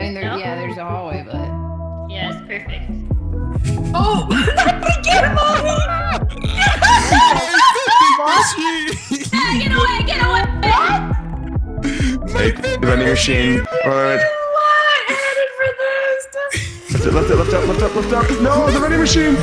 mean, there's a hallway, but... Yeah, it's perfect. Oh! Get him on me! Get away! Get away! Make the vending machine. Wait. What? I headed for this! Lift it, lift it, lift up, lift up, lift up. No, the vending machine!